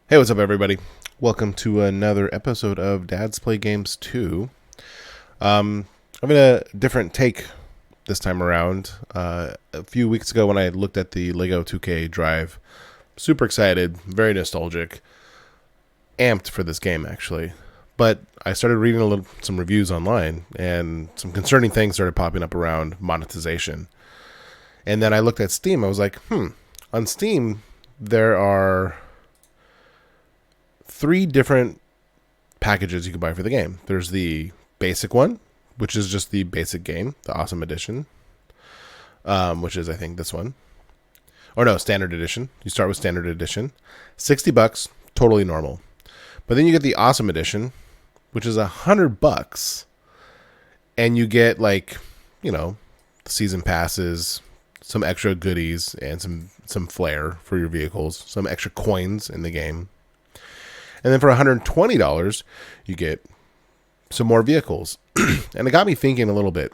Hey, what's up, everybody? Welcome to another episode of Dad's Play Games 2. I'm having a different take this time around. A few weeks ago when I looked at the Lego 2K drive, super excited, very nostalgic, amped for this game, actually. But I started reading some reviews online, and some concerning things started popping up around monetization. And then I looked at Steam. I was like, on Steam, there are 3 different packages you can buy for the game. There's the basic one, which is just the basic game, the Awesome Edition, which is, I think, this one. Or no, Standard Edition. You start with Standard Edition. $60, totally normal. But then you get the Awesome Edition, which is $100, and you get, season passes, some extra goodies, and some flair for your vehicles, some extra coins in the game. And then for $120, you get some more vehicles. And it got me thinking a little bit.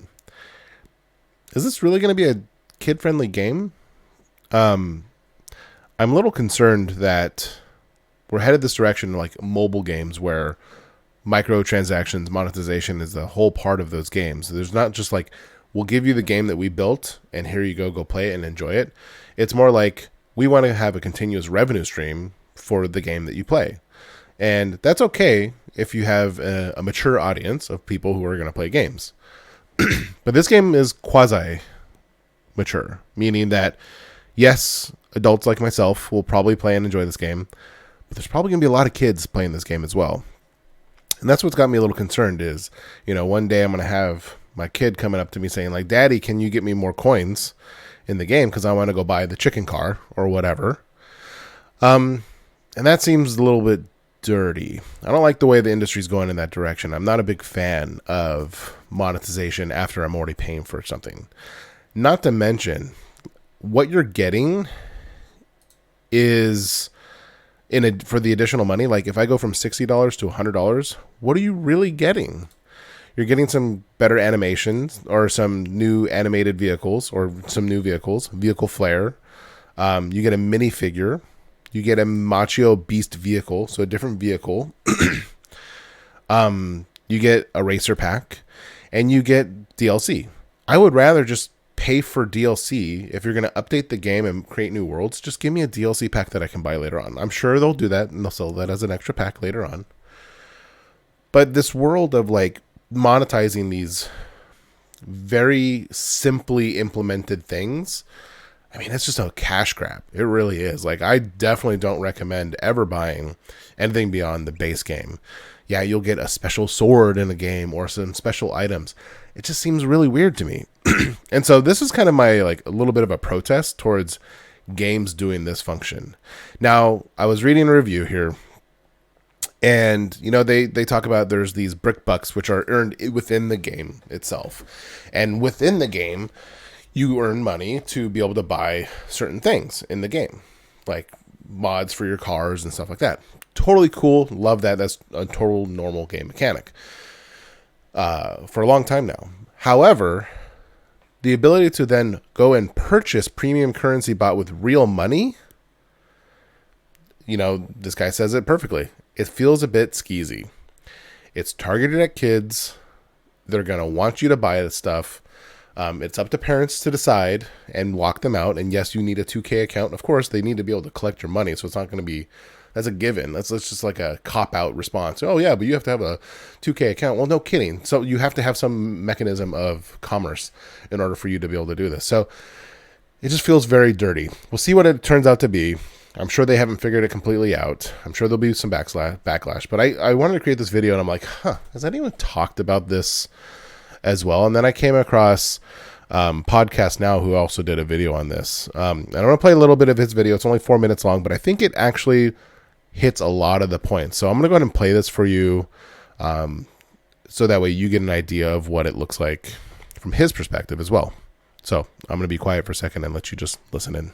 Is this really going to be a kid-friendly game? I'm a little concerned that we're headed this direction, like mobile games, where microtransactions, monetization is the whole part of those games. There's not just like, we'll give you the game that we built, and here you go play it and enjoy it. It's more like, we want to have a continuous revenue stream for the game that you play. And that's okay if you have a mature audience of people who are going to play games. But this game is quasi-mature, meaning that, yes, adults like myself will probably play and enjoy this game, but there's probably going to be a lot of kids playing this game as well. And that's what's got me a little concerned is, one day I'm going to have my kid coming up to me saying, like, Daddy, can you get me more coins in the game because I want to go buy the chicken car or whatever. And that seems a little bit dirty. I don't like the way the industry's going in that direction. I'm not a big fan of monetization after I'm already paying for something. Not to mention, what you're getting is for the additional money. Like if I go from $60 to $100, what are you really getting? You're getting some better animations or some new animated vehicles or some new vehicles, vehicle flair. You get a minifigure. You get a Macho Beast vehicle, so a different vehicle. You get a racer pack, and you get DLC. I would rather just pay for DLC. If you're going to update the game and create new worlds, just give me a DLC pack that I can buy later on. I'm sure they'll do that, and they'll sell that as an extra pack later on. But this world of like monetizing these very simply implemented things, I mean, it's just a cash grab. It really is. Like, I definitely don't recommend ever buying anything beyond the base game. Yeah, you'll get a special sword in the game or some special items. It just seems really weird to me. And so this is kind of my, a little bit of a protest towards games doing this function. Now, I was reading a review here, and, they talk about there's these brick bucks, which are earned within the game itself. And within the game, you earn money to be able to buy certain things in the game, like mods for your cars and stuff like that. Totally cool. Love that. That's a total normal game mechanic for a long time now. However, the ability to then go and purchase premium currency bought with real money, this guy says it perfectly. It feels a bit skeezy. It's targeted at kids. They're going to want you to buy this stuff. It's up to parents to decide and walk them out. And yes, you need a 2K account. Of course, they need to be able to collect your money. So it's not going to be, that's a given. That's just like a cop-out response. Oh, yeah, but you have to have a 2K account. Well, no kidding. So you have to have some mechanism of commerce in order for you to be able to do this. So it just feels very dirty. We'll see what it turns out to be. I'm sure they haven't figured it completely out. I'm sure there'll be some backlash. But I wanted to create this video, and I'm like, has anyone talked about this as well? And then I came across Podcast Now, who also did a video on this. And I'm going to play a little bit of his video. It's only 4 minutes long, but I think it actually hits a lot of the points. So I'm going to go ahead and play this for you, so that way you get an idea of what it looks like from his perspective as well. So I'm going to be quiet for a second and let you just listen in.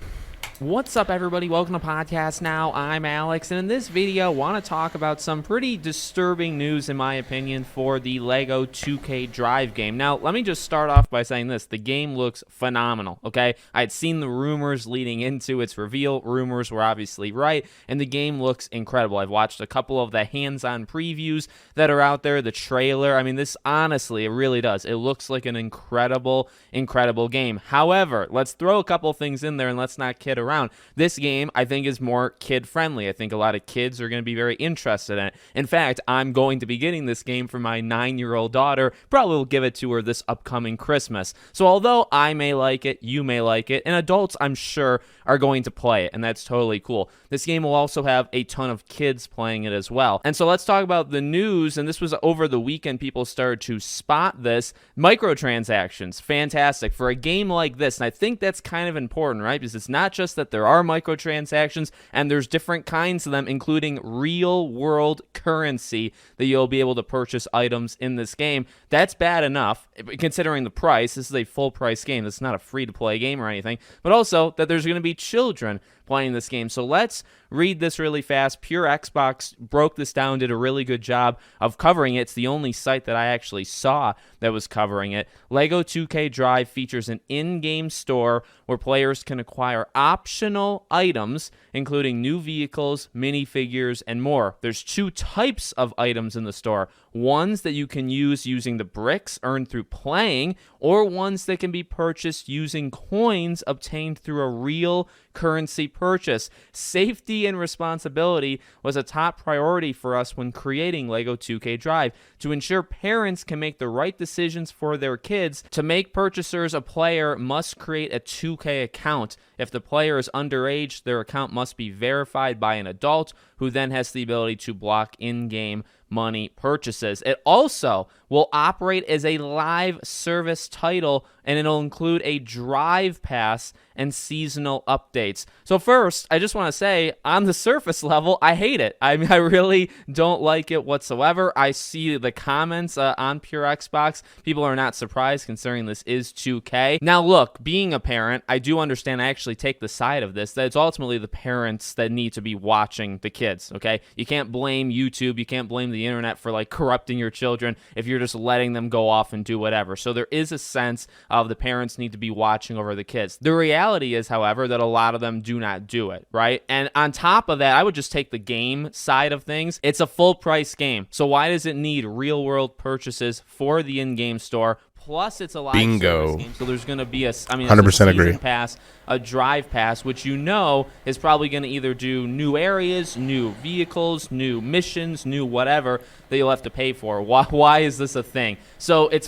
What's up, everybody? Welcome to Podcast Now. I'm Alex, and in this video, I want to talk about some pretty disturbing news, in my opinion, for the LEGO 2K Drive game. Now, let me just start off by saying this. The game looks phenomenal, okay? I had seen the rumors leading into its reveal. Rumors were obviously right, and the game looks incredible. I've watched a couple of the hands-on previews that are out there, the trailer. I mean, this, honestly, it really does. It looks like an incredible, incredible game. However, let's throw a couple things in there, and let's not kid around. This game, I think, is more kid-friendly. I think a lot of kids are going to be very interested in it. In fact, I'm going to be getting this game for my 9-year-old daughter. Probably will give it to her this upcoming Christmas. So although I may like it, you may like it, and adults, I'm sure, are going to play it, and that's totally cool. This game will also have a ton of kids playing it as well. And so let's talk about the news, and this was over the weekend. People started to spot this. Microtransactions, fantastic. For a game like this, and I think that's kind of important, right? Because it's not just that there are microtransactions, and there's different kinds of them, including real-world currency that you'll be able to purchase items in this game. That's bad enough, considering the price. This is a full-price game. This is not a free-to-play game or anything, but also that there's going to be children playing this game. So let's read this really fast. Pure Xbox broke this down, did a really good job of covering it. It's the only site that I actually saw that was covering it. LEGO 2K Drive features an in-game store where players can acquire optional items, including new vehicles, minifigures, and more. There's 2 types of items in the store. Ones that you can use using the bricks earned through playing, or ones that can be purchased using coins obtained through a real currency purchase. Safety and responsibility was a top priority for us when creating LEGO 2K Drive to ensure parents can make the right decisions for their kids. To make purchasers, a player must create a 2K account. If the player is underage, their account must be verified by an adult who then has the ability to block in-game money purchases. It also will operate as a live service title, and it'll include a drive pass and seasonal updates. So first, I just want to say, on the surface level, I hate it. I mean, I really don't like it whatsoever. I see the comments on Pure Xbox. People are not surprised, considering this is 2K. Now look, being a parent, I do understand, I actually take the side of this, that it's ultimately the parents that need to be watching the kids, okay? You can't blame YouTube, you can't blame the internet for like corrupting your children if you're just letting them go off and do whatever. So there is a sense of the parents need to be watching over the kids. The reality is, however, that a lot of them do not do it, right? And on top of that, I would just take the game side of things. It's a full price game. So why does it need real world purchases for the in-game store? Plus, it's a live service game, so there's going to be a 100% agree. Pass, a drive pass, which you know is probably going to either do new areas, new vehicles, new missions, new whatever that you'll have to pay for. Why is this a thing? So it's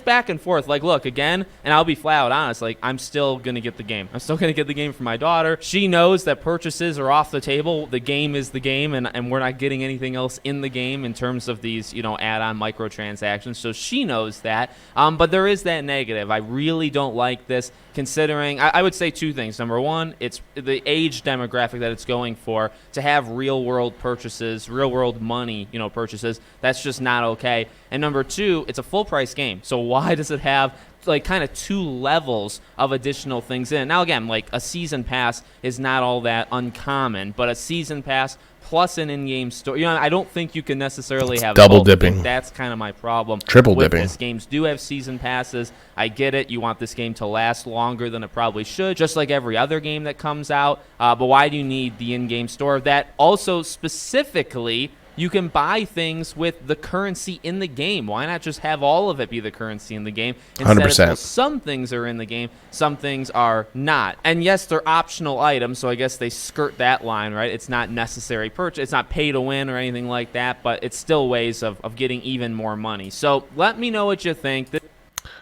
back and forth. Like, look, again, and I'll be flat out honest, like, I'm still going to get the game. I'm still going to get the game for my daughter. She knows that purchases are off the table. The game is the game, and we're not getting anything else in the game in terms of these, add-on microtransactions. So she knows that. But there is that negative. I really don't like this, considering, I would say 2 things. Number one, it's the age demographic that it's going for. To have real-world purchases, real-world money, purchases, that's just not okay. And number 2, it's a full-price game. So why does it have like kind of 2 levels of additional things in? Now again, like a season pass is not all that uncommon, but a season pass plus an in-game store, I don't think you can necessarily have double both. dipping. That's kind of my problem. Triple with dipping. This. Games do have season passes. I get it. You want this game to last longer than it probably should, just like every other game that comes out. But why do you need the in-game store? That also specifically, you can buy things with the currency in the game. Why not just have all of it be the currency in the game? Instead 100%. of, well, some things are in the game, some things are not. And yes, they're optional items, so I guess they skirt that line, right? It's not necessary purchase. It's not pay to win or anything like that, but it's still ways of getting even more money. So let me know what you think.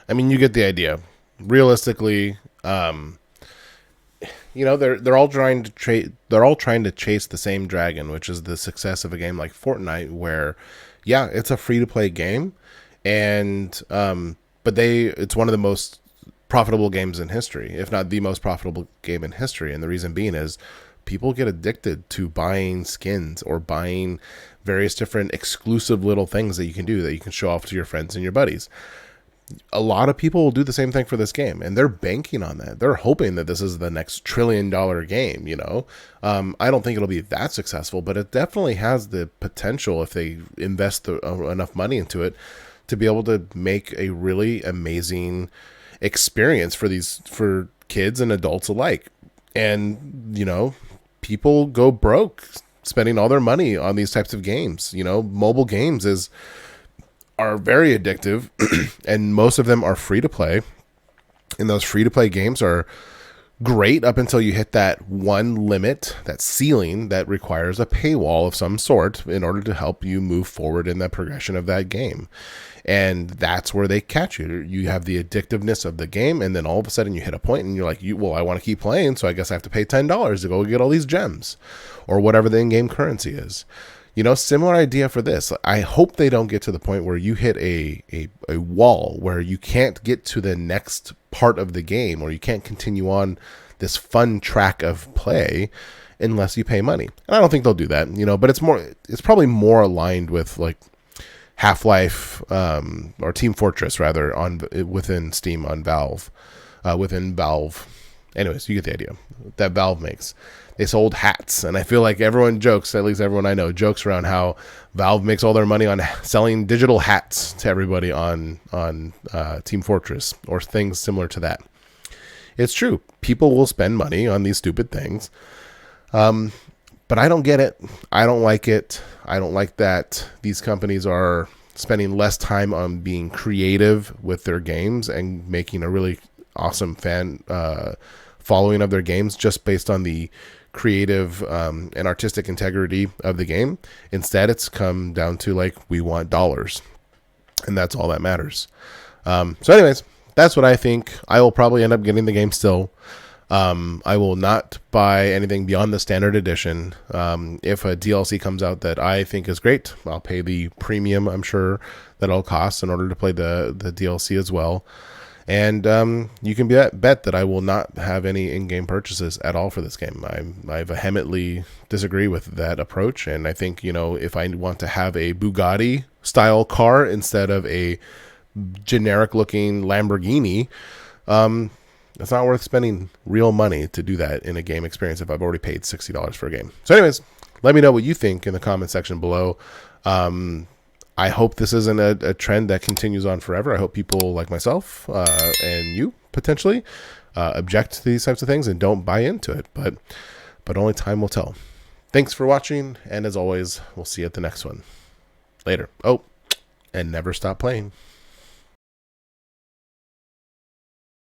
I mean, you get the idea. Realistically, they're all trying to chase the same dragon, which is the success of a game like Fortnite, where, yeah, it's a free to play game, and but it's one of the most profitable games in history, if not the most profitable game in history. And the reason being is people get addicted to buying skins or buying various different exclusive little things that you can do that you can show off to your friends and your buddies. a lot of people will do the same thing for this game, and they're banking on that. They're hoping that this is the next $1 trillion game. I don't think it'll be that successful, but it definitely has the potential, if they invest enough money into it, to be able to make a really amazing experience for kids and adults alike. And people go broke spending all their money on these types of games. Mobile games are very addictive, and most of them are free to play. And those free to play games are great up until you hit that one limit, that ceiling that requires a paywall of some sort in order to help you move forward in the progression of that game. And that's where they catch you. You have the addictiveness of the game, and then all of a sudden you hit a point and you're like, I want to keep playing, so I guess I have to pay $10 to go get all these gems or whatever the in-game currency is. Similar idea for this. I hope they don't get to the point where you hit a wall where you can't get to the next part of the game, or you can't continue on this fun track of play unless you pay money. And I don't think they'll do that, but it's probably more aligned with like Half-Life or Team Fortress rather within Steam on Valve, within Valve. Anyways, you get the idea that Valve makes. They sold hats, and I feel like everyone jokes, at least everyone I know, jokes around how Valve makes all their money on selling digital hats to everybody on Team Fortress or things similar to that. It's true. People will spend money on these stupid things, but I don't get it. I don't like it. I don't like that these companies are spending less time on being creative with their games and making a really awesome fan following of their games just based on the creative and artistic integrity of the game. Instead, it's come down to like, we want dollars, and that's all that matters. So anyways, that's what I think. I will probably end up getting the game still. I will not buy anything beyond the standard edition. If a DLC comes out that I think is great, I'll pay the premium, I'm sure, that it'll cost in order to play the DLC as well. And you can bet that I will not have any in-game purchases at all for this game. I vehemently disagree with that approach, and I think, if I want to have a Bugatti-style car instead of a generic-looking Lamborghini, it's not worth spending real money to do that in a game experience if I've already paid $60 for a game. So anyways, let me know what you think in the comment section below. I hope this isn't a trend that continues on forever. I hope people like myself and you potentially object to these types of things and don't buy into it. But only time will tell. Thanks for watching, and as always, we'll see you at the next one. Later. Oh, and never stop playing.